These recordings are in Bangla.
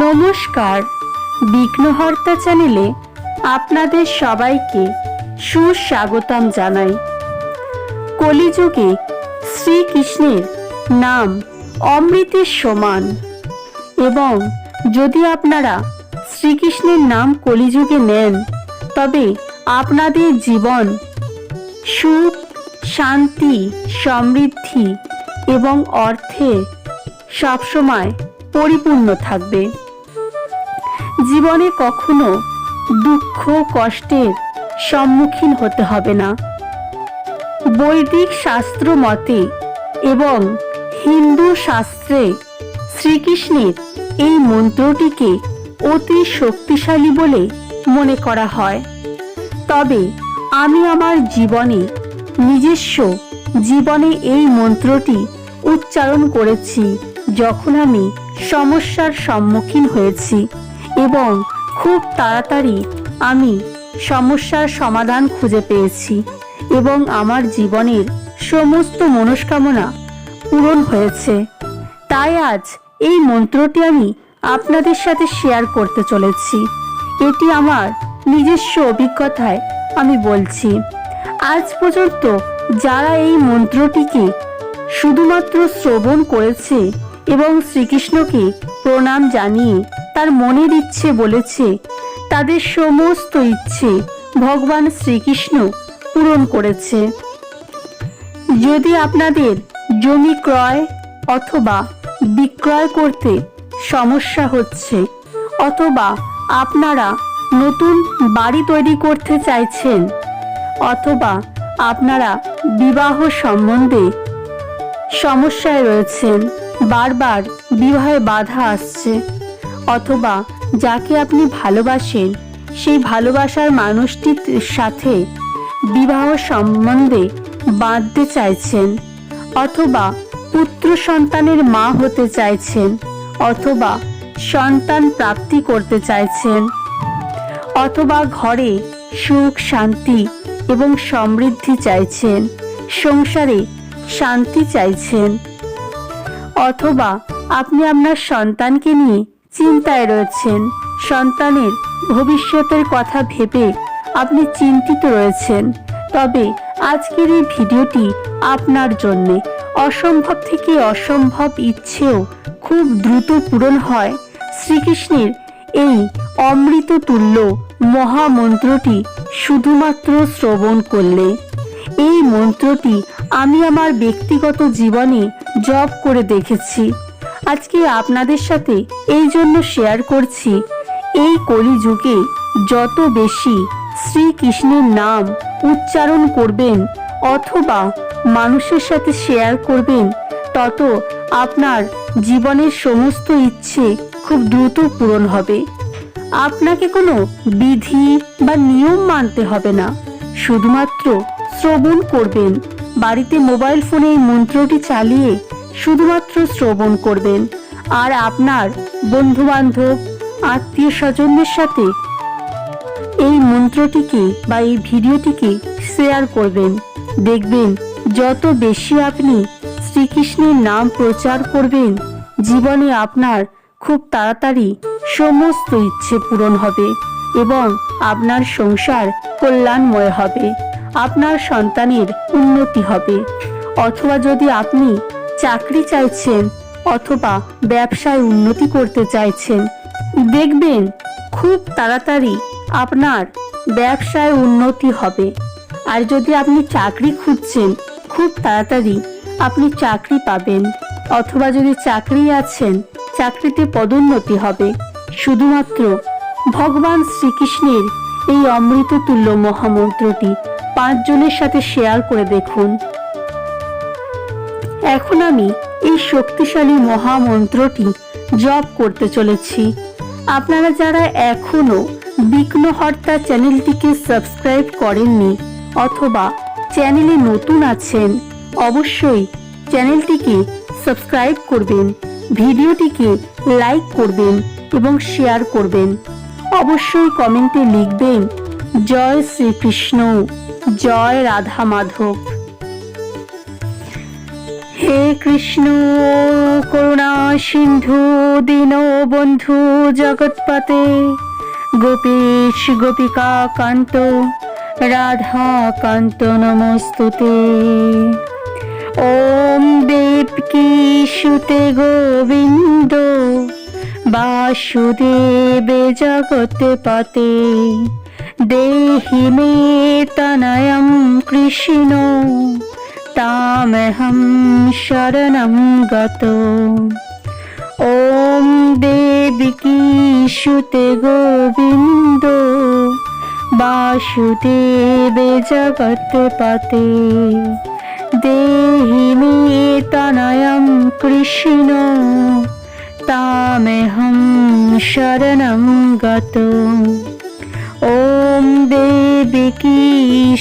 নমস্কার, বিঘ্নহর্তা চ্যানেলে আপনাদের সবাইকে সুস্বাগতম জানাই। কলিযুগে শ্রীকৃষ্ণের নাম অমৃতের সমান, এবং যদি আপনারা শ্রীকৃষ্ণের নাম কলিযুগে নেন তবে আপনাদের জীবন সুখ, শান্তি, সমৃদ্ধি এবং অর্থে সবসময় পরিপূর্ণ থাকবে। জীবনে কখনো দুঃখ কষ্টের সম্মুখীন হতে হবে না। বৈদিক শাস্ত্র মতে এবং হিন্দু শাস্ত্রে শ্রীকৃষ্ণের এই মন্ত্রটিকে অতি শক্তিশালী বলে মনে করা হয়। তবে আমি আমার নিজস্ব জীবনে এই মন্ত্রটি উচ্চারণ করেছি যখন আমি সমস্যার সম্মুখীন হয়েছি, এবং খুব তাড়াতাড়ি আমি সমস্যার সমাধান খুঁজে পেয়েছি এবং আমার জীবনের সমস্ত মনস্কামনা পূরণ হয়েছে। তাই আজ এই মন্ত্রটি আমি আপনাদের সাথে শেয়ার করতে চলেছি। এটি আমার নিজস্ব অভিজ্ঞতায় আমি বলছি। আজ পর্যন্ত যারা এই মন্ত্রটিকে শুধুমাত্র শ্রবণ করেছে এবং শ্রীকৃষ্ণকে প্রণাম জানিয়ে তার মনের ইচ্ছে বলেছে, তাদের সমস্ত ইচ্ছে ভগবান শ্রীকৃষ্ণ পূরণ করেছে। যদি আপনাদের জমি ক্রয় অথবা বিক্রয় করতে সমস্যা হচ্ছে, অথবা আপনারা নতুন বাড়ি তৈরি করতে চাইছেন, অথবা আপনারা বিবাহ সম্বন্ধে সমস্যায় রয়েছেন, বারবার বিবাহে বাধা আসছে, অথবা যাকে আপনি ভালোবাসেন সেই ভালোবাসার মানুষটির সাথে বিবাহ সম্বন্ধে বাঁধতে চাইছেন, অথবা পুত্র সন্তানের মা হতে চাইছেন, অথবা সন্তান প্রাপ্তি করতে চাইছেন, অথবা ঘরে সুখ শান্তি এবং সমৃদ্ধি চাইছেন, সংসারে শান্তি চাইছেন, অথবা আপনি আপনার সন্তানকে নিয়ে চিন্তায় রয়েছেন, সন্তানের ভবিষ্যতের কথা ভেবে আপনি চিন্তিত রয়েছেন, তবে আজকের এই ভিডিওটি আপনার জন্য। অসম্ভব থেকে অসম্ভব ইচ্ছেও খুব দ্রুত পূরণ হয় শ্রীকৃষ্ণের এই অমৃত তুল্য মহামন্ত্রটি শুধুমাত্র শ্রবণ করলে। এই মন্ত্রটি আমি আমার ব্যক্তিগত জীবনে জপ করে দেখেছি। আজকে আপনাদের সাথে এই জন্য শেয়ার করছি, এই কলিযুগে যত বেশি শ্রীকৃষ্ণের নাম উচ্চারণ করবেন অথবা মানুষের সাথে শেয়ার করবেন, তত আপনার জীবনের সমস্ত ইচ্ছে খুব দ্রুত পূরণ হবে। আপনাকে কোনো বিধি বা নিয়ম মানতে হবে না, শুধুমাত্র শ্রবণ করবেন। বাড়িতে মোবাইল ফোনে এই মন্ত্রটি চালিয়ে শুধুমাত্র শ্রবণ করবেন, আর আপনার বন্ধু বান্ধব আত্মীয় স্বজনদের সাথে এই মন্ত্রটিকে বা এই ভিডিওটিকে শেয়ার করবেন। দেখবেন যত বেশি আপনি শ্রীকৃষ্ণের নাম প্রচার করবেন, জীবনে আপনার খুব তাড়াতাড়ি সমস্ত ইচ্ছে পূরণ হবে এবং আপনার সংসার কল্যাণময় হবে, আপনার সন্তানের উন্নতি হবে। অথবা যদি আপনি চাকরি চাইছেন অথবা ব্যবসায় উন্নতি করতে চাইছেন, দেখবেন খুব তাড়াতাড়ি আপনার ব্যবসায় উন্নতি হবে। আর যদি আপনি চাকরি খুঁজছেন, খুব তাড়াতাড়ি আপনি চাকরি পাবেন, অথবা যদি চাকরি আছেন, চাকরিতে পদোন্নতি হবে। শুধুমাত্র ভগবান শ্রীকৃষ্ণের এই অমৃত তুল্য মহামন্ত্রটি 5 জনের সাথে শেয়ার করে দেখুন। এখন আমি এই শক্তিশালী মহামন্ত্রটি জপ করতে চলেছি। আপনারা যারা এখনো বিঘ্নহর্তা চ্যানেলটিকে সাবস্ক্রাইব করেননি অথবা চ্যানেলে নতুন আছেন, অবশ্যই চ্যানেলটিকে সাবস্ক্রাইব করবেন, ভিডিওটিকে লাইক করবেন এবং শেয়ার করবেন। অবশ্যই কমেন্টে লিখবেন জয় শ্রীকৃষ্ণ, জয় রাধা মাধব। হে কৃষ্ণ করুণা সিন্ধু দীনবন্ধু জগৎপতে গোপীশ গোপিকা কান্ত রাধা কান্ত নমস্তুতে। ওম দেবকী সুতে গোবিন্দ বাসুদেবে জগৎপতে দেহি মে তনয়ং কৃষ্ণ তামহং শরণং গতো। ওম দেবকী সুতে গোবিন্দ বাসুদেবে জগৎপতে দেহি মে তনয়ং কৃষ্ণ তামহং শরণং গতো। ওম দেবকী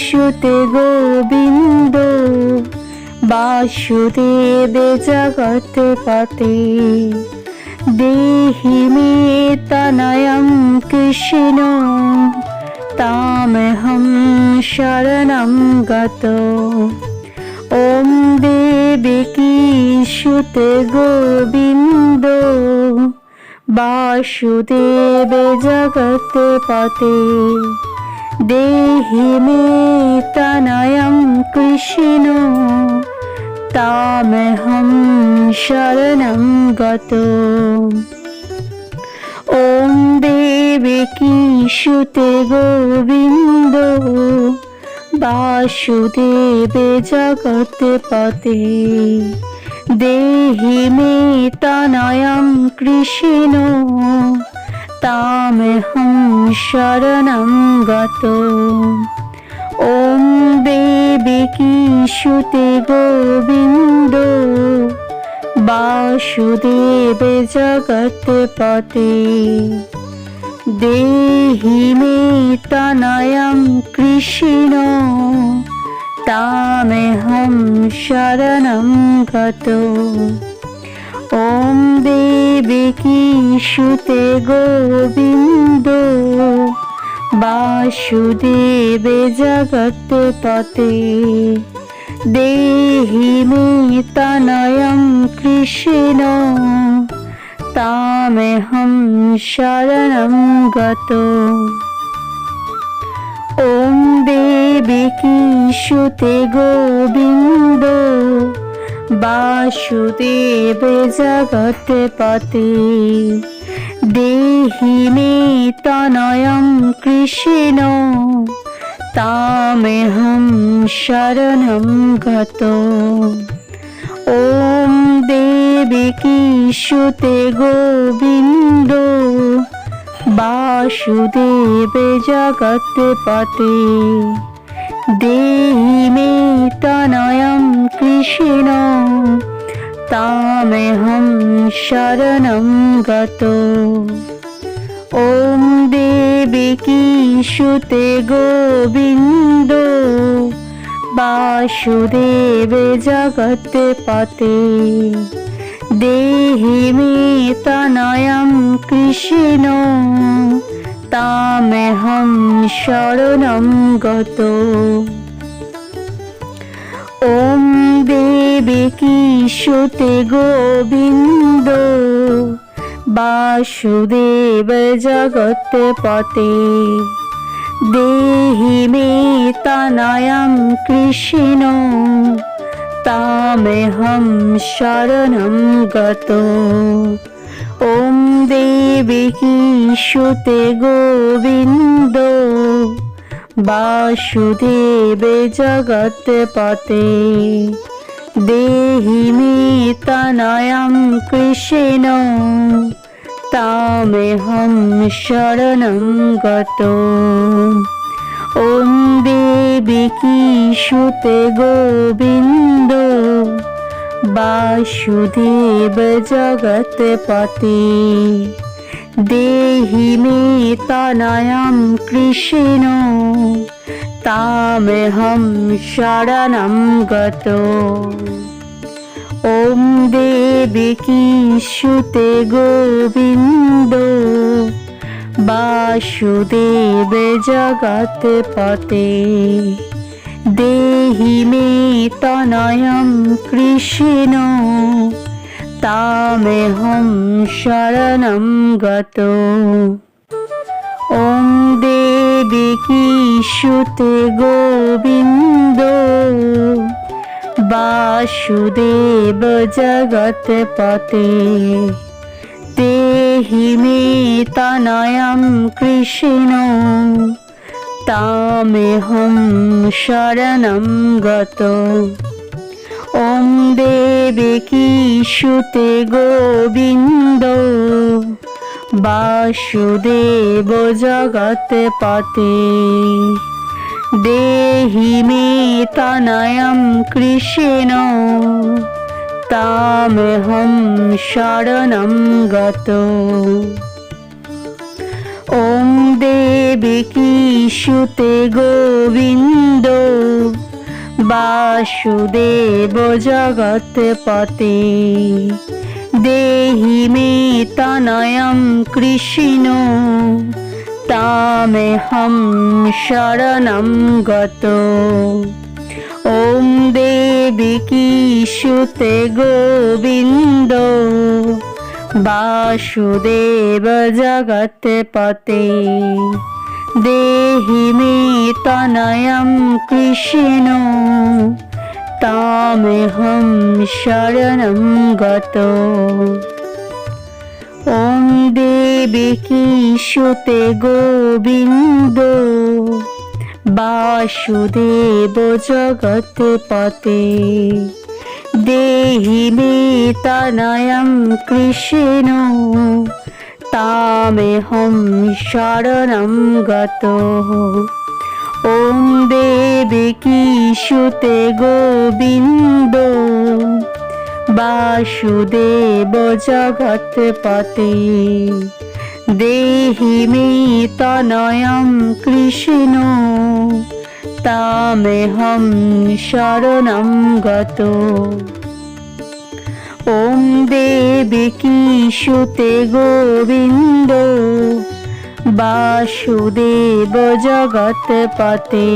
সুতে গোবিন্দ বাসুদেবে জগৎপতে দেহি মে তনয়ং কৃষ্ণ তামহং শরণং গতো। ওম দেবকী সুতে গোবিন্দ বাসুদেবে জগৎপতে দেহি মে তনয়ং কৃষ্ণ তামহং শরণং গতো। ওম দেবকী সুতে গোবিন্দ বাসুদেবে জগৎপতে দেহি মে তনয়ং কৃষ্ণ তামহং শরণং গতো। ওম দেবকী সুতে গোবিন্দ বাসুদেবে জগৎপতে দেহি মে তনয়ং কৃষ্ণ তামহং শরণং গতো। ওম দেবকী সুতে গোবিন্দ বাসুদেবে জগৎপতে দেহি মে তনয়ং কৃষ্ণ তামহং শরণং গতো। ওম দেবকী সুতে গোবিন্দ বাসুদেবে জগৎপতে দেহি মে তনয়ং কৃষ্ণ তামহং শরণং গতো। ওম দেবকী সুতে গোবিন্দ বাসুদেবে জগৎপতে দেহি মে তনয়ং কৃষ্ণ তামহং শরণং গতো। ওম দেবকী সুতে গোবিন্দ বাসুদেবে জগৎপতে দেহি মে তনয়ং কৃষ্ণ তামহং শরণং গতো। ওম দেবকী সুতে গোবিন্দ বাসুদেবে জগৎপতে দেহি মে তনয়ং কৃষ্ণ তামহং শরণং গতো। ওম দেবকী সুতে গোবিন্দ বাসুদেবে জগৎপতে দেহি মে তনয়ং কৃষ্ণ তামহং শরণং গতো। ওম দেবকী সুতে গোবিন্দ বাসুদেবে জগৎপতে দেহি মে তনয়ং কৃষ্ণ তামহং শরণং গতো। ওম দেবকী সুতে গোবিন্দ বাসুদেবে জগৎপতে देहि मे तनयं कृष्ण तामेहं शरणं गतो। ॐ देवकी सुते गोविन्दो वासुदेव जगत्पते देहि मे तनयं कृष्ण तामेहं शरणं गतो। ॐ देवकी सुते गोविन्दो वासुदेव जगत्पते देहि मे तनयं कृष्ण तामेहं शरणं गतो। ॐ देवकी सुते गोविन्दो वासुदेव जगत्पते देहि मे तनयं कृष्ण तामेहं शरणं गतो। ॐ देवकी सुते गोविन्दो वासुदेव जगत्पते देहि मे तनयं कृष्ण तामेहं शरणं गतो। ॐ देवकी सुते गोविन्दो वासुदेव जगत्पते देहि मे तनयं कृष्ण तामेहं शरणं गतो। ॐ देवकी सुते गोविन्दो वासुदेव जगत्पते देहि मे तनयं कृष्ण तामेहं शरणं गतो। ॐ देवकी सुते गोविन्दो वासुदेव जगत्पते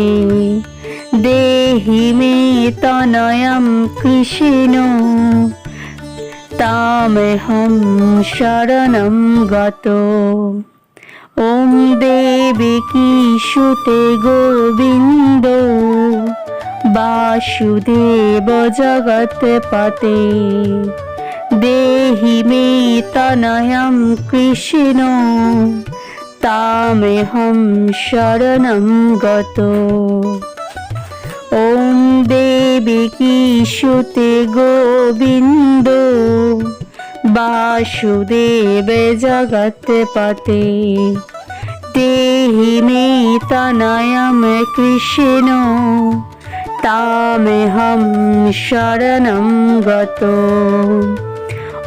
देहि मे तनयं कृष्ण तामेहं शरणं गतो। ॐ देवकी सुते गोविन्दो वासुदेव जगत्पते देहि मे तनयं कृष्ण तामेहं शरणं गतो। ॐ देवकी सुते गोविन्दो वासुदेव जगत्पते देहि मे तनयं कृष्ण तामेहं शरणं गतो।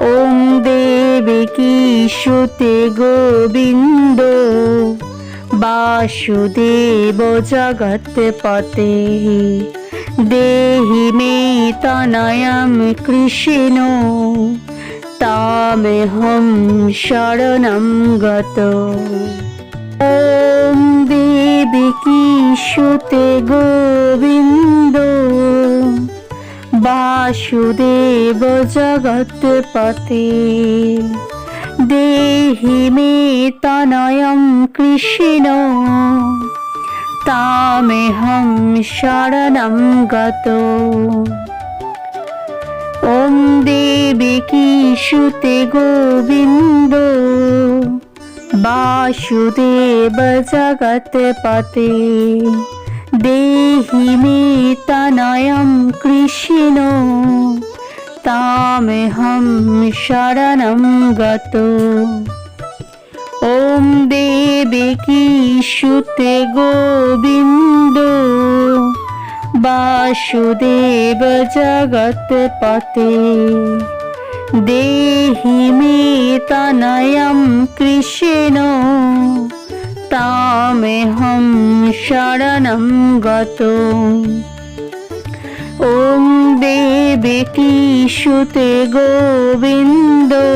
ॐ देवकी सुते गोविन्दो वासुदेव जगत्पते देहि मे तनयं कृष्ण तामेहं शरणं गतो। ॐ देवकी सुते गोविन्दो वासुदेव जगत्पते देहि मे तनयं कृष्ण तामेहं शरणं गतो। ॐ देवकी सुते गोविन्दो वासुदेव जगत्पते देहि मे तनयं कृष्ण तामेहं शरणं गतो। ॐ देवकी सुते गोविन्दो वासुदेव जगत्पते देहि मे तनयं कृष्ण तामेहं शरणं गतो। ॐ देवकी सुते गोविन्दो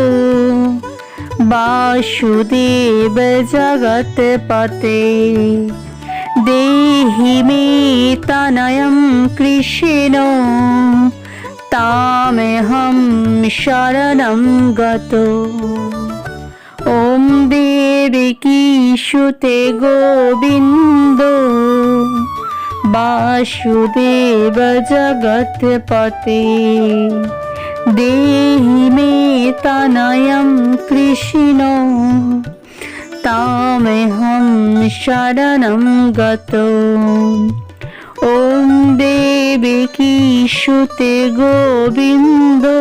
वासुदेव जगत्पते देहि मे तनयं कृष्ण तामेहं शरणं गतो। ॐ देवकी सुते गोविन्दो वासुदेव जगत्पते देहि मे तनयं कृष्ण तामेहं शरणं गतो। ॐ देवकी सुते गोविन्दो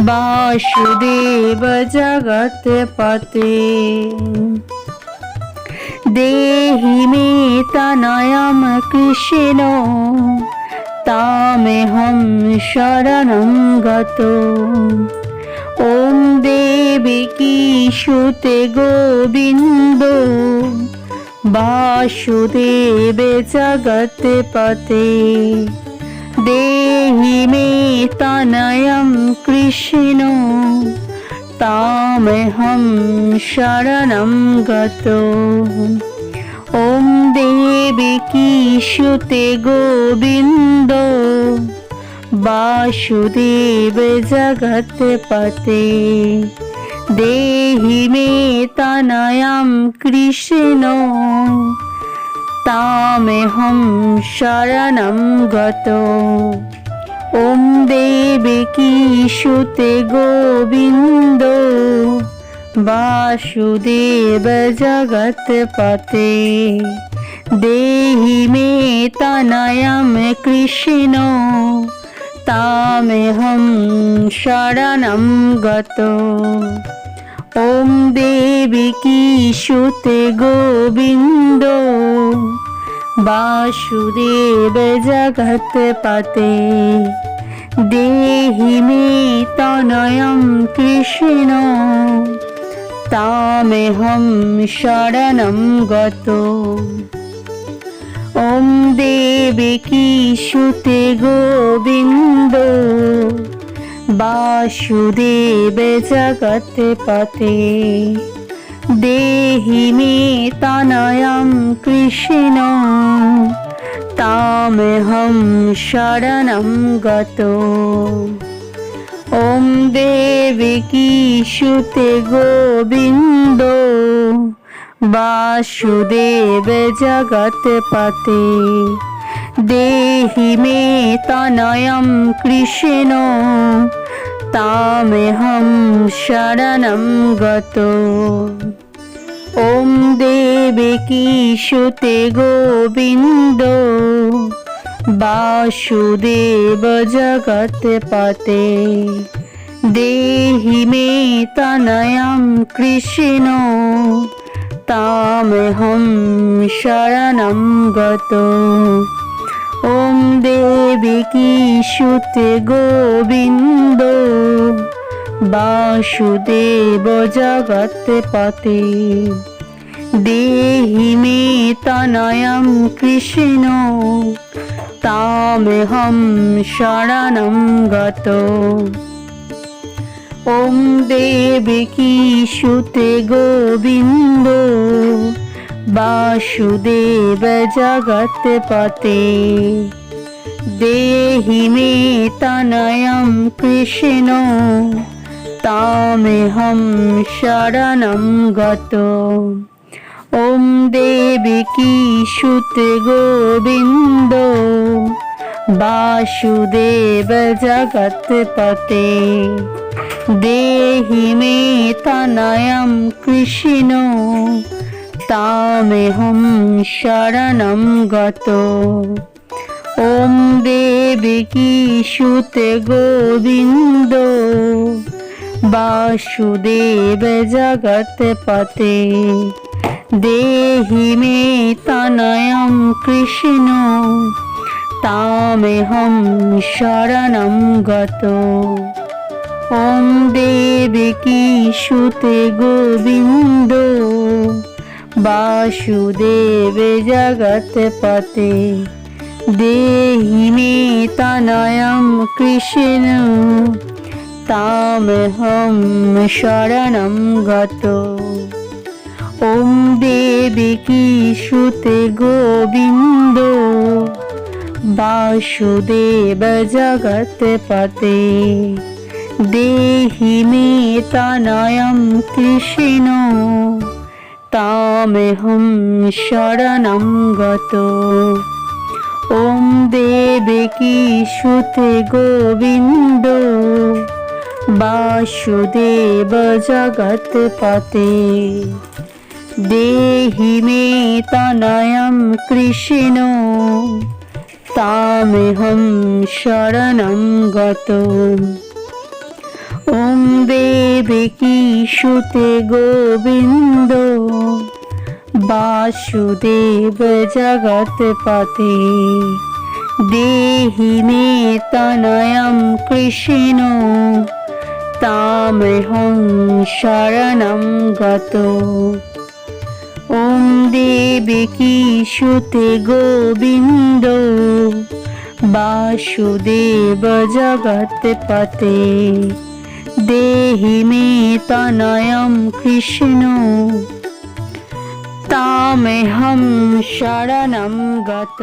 वासुदेव जगत्पते देहि मे तनयं कृष्ण तामेहं शरणं गतो। ॐ देवकी सुते गोविन्दो वासुदेव जगत्पते देहि मे तनयं कृष्ण तामेहं शरणं गतो। ॐ देवकी सुते गोविन्दो वासुदेव जगत्पते देहि मे तनयं कृष्ण तामेहं शरणं गतो। ॐ देवकी सुते गोविन्दो वासुदेव जगत्पते देहि मे तनयं कृष्ण तामेहं शरणं गतो। ॐ देवकी सुते गोविन्दो वासुदेव जगत्पते देहि मे तनयं कृष्ण तामेहं शरणं गतो। ॐ देवकी सुते गोविन्दो वासुदेव जगत्पते देहि मे तनयं कृष्ण तामेहं शरणं गतो। ॐ देवकी सुते गोविन्दो वासुदेव जगत्पते देहि मे तनयं कृष्ण तामेहं शरणं गतो। ॐ देवकी सुते गोविन्दो वासुदेव जगत्पते देहि मे तनयं कृष्ण तामेहं शरणं गतो। ॐ देवकी सुते गोविन्दो वासुदेव जगत्पते देहि मे तनयं कृष्ण तामेहं शरणं गतो। ॐ देवकी सुते गोविन्दो वासुदेव जगत्पते देहि मे तनयं कृष्ण तामेहं शरणं गतो। ॐ देवकी सुते गोविन्दो वासुदेव जगत्पते देहि मे तनयं कृष्ण तामेहं शरणं गतो। ॐ देवकी सुते गोविन्दो वासुदेव जगत्पते देहि मे तनयं कृष्ण तामेहं शरणं गतो। ॐ देवकी सुते गोविन्दो वासुदेव जगत्पते देहि मे तनयं कृष्ण तामेहं शरणं गतो। ওম দেবকী সুতে গোবিন্দ বাসুদেব জগৎপতে দেহি মে তনয়ং কৃষ্ণ তামেহং শরণং গত। ওম দেবকী সুতে গোবিন্দ বাসুদেব জগৎপতে দেহি মে তনয়ং কৃষ্ণ তামেহং শরণং গত। ওম দেবকী সুতে গোবিন্দ বাসুদেব জগৎপতে দেহি মে তনয়ং কৃষ্ণ তামেহং শরণং গত। ওম দেবকী সুতে গোবিন্দ বাসুদেব জগৎপতে দেহি মে তনয়ং কৃষ্ণ তামেহং শরণং গত।